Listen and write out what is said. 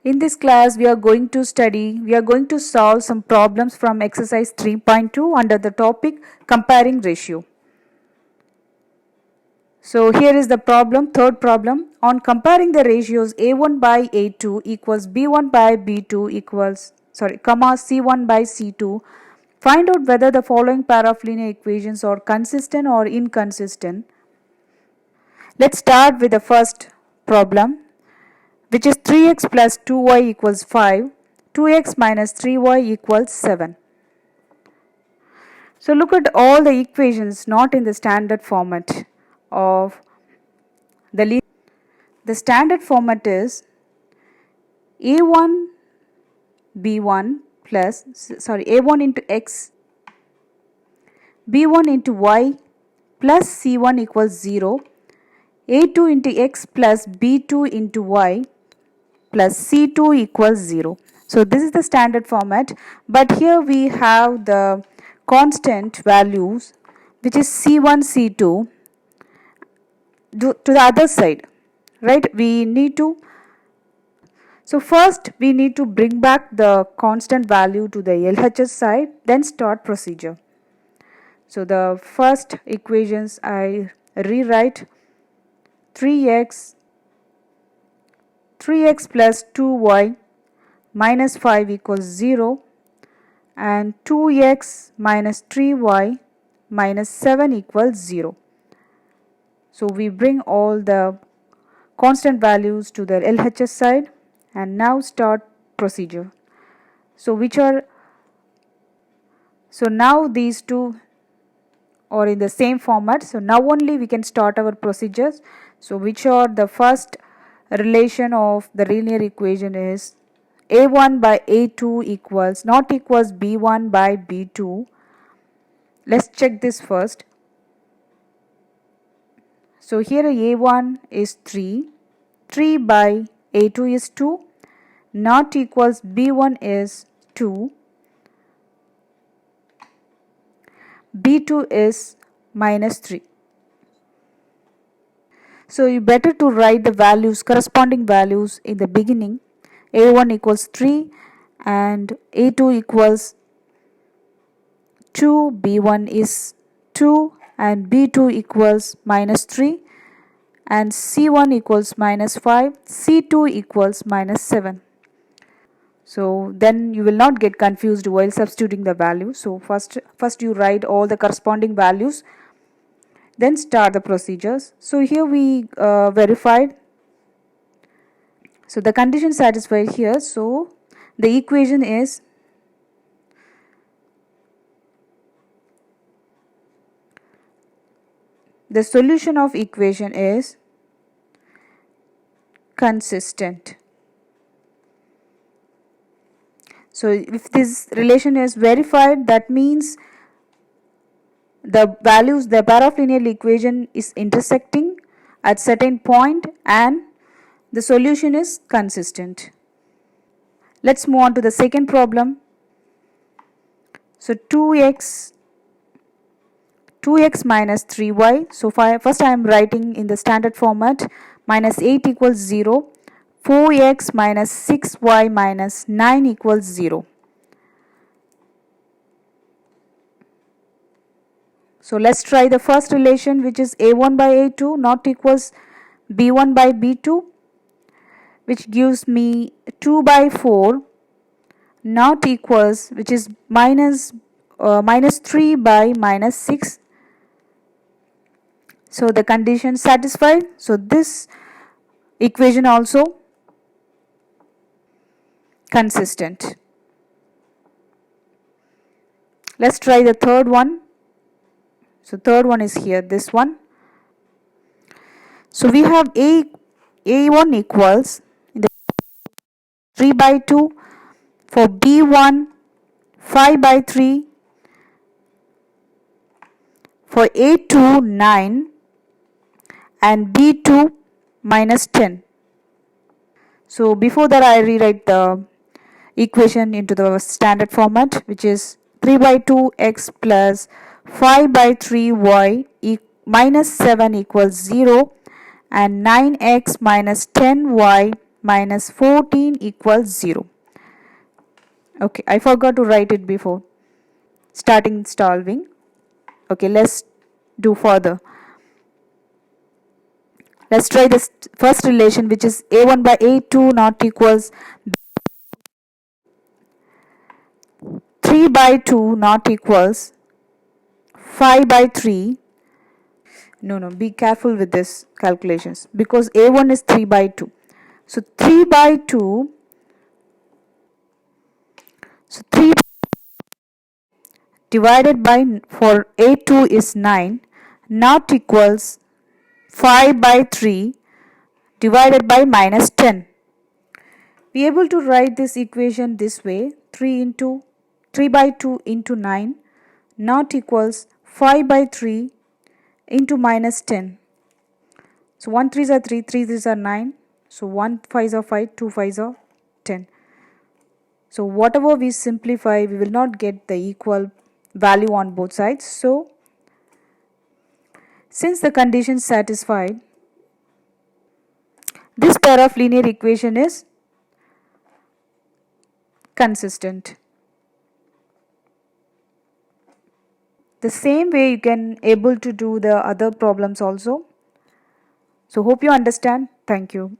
In this class, we are going to solve some problems from exercise 3.2 under the topic comparing ratio. So here is the problem, third problem. On comparing the ratios A1 by A2 equals B1 by B2 comma C1 by C2, find out whether the following pair of linear equations are consistent or inconsistent. Let's start with the first problem, which is 3x plus 2y equals 5, 2x minus 3y equals 7. So look at all the equations not in the standard format of the standard format is a1 b1 plus a1 into x b1 into y plus c1 equals 0, a2 into x plus b2 into y plus c2 equals 0. So this is the standard format, but here we have the constant values, which is c1 c2 to the other side, right? So first we need to bring back the constant value to the LHS side, then start procedure. So the first equations I rewrite 3x plus 2y minus 5 equals 0 and 2x minus 3y minus 7 equals 0. So we bring all the constant values to the LHS side and now start procedure. So now these two are in the same format. So now only we can start our procedures. So which are the first relation of the linear equation is a1 by a2 equals b1 by b2. Let's check this first. So here a1 is 3 by a2 is 2, not equals b1 is 2, b2 is minus 3. So you better to write the values, corresponding values in the beginning. a1 equals 3 and a2 equals 2, b1 is 2 and b2 equals minus 3 and c1 equals minus 5, c2 equals minus 7. So then you will not get confused while substituting the value. So first you write all the corresponding values, then start the procedures. So here we verified. So the condition satisfied here. So the equation is the solution of equation is consistent. So if this relation is verified, that means the pair of linear equation is intersecting at certain point and the solution is consistent. Let's move on to the second problem. So 2x minus 3y. So first I am writing in the standard format. Minus 8 equals 0. 4x minus 6y minus 9 equals 0. So let's try the first relation, which is a1 by a2 not equals b1 by b2, which gives me 2 by 4 not equals, which is minus 3 by minus 6. So the condition satisfied. So this equation also consistent. Let's try the third one. So third one is here, this one. So we have a1 equals 3 by 2, for b1 5 by 3, for a2 9 and b2 minus 10. So before that I rewrite the equation into the standard format, which is 3 by 2 x plus 5 by 3 y minus 7 equals 0 and 9x minus 10y minus 14 equals 0. Okay, I forgot to write it before starting solving. Okay, let's do further. Let's try this first relation, which is a1 by a2 not equals 3 by 2 not equals 5 by 3. No, be careful with this calculations because a1 is 3 by 2. So 3 by 2, so 3 divided by, for a2 is 9 not equals 5 by 3 divided by minus 10. We are able to write this equation this way: 3 by 2 into 9 not equals 5 by 3 into minus 10. So 1 3s are 3, 3 3s are 9. So 1 5s are 5, 2 5s are 10. So whatever we simplify, we will not get the equal value on both sides. So since the condition satisfied, this pair of linear equation is consistent. The same way you can able to do the other problems also. So hope you understand. Thank you.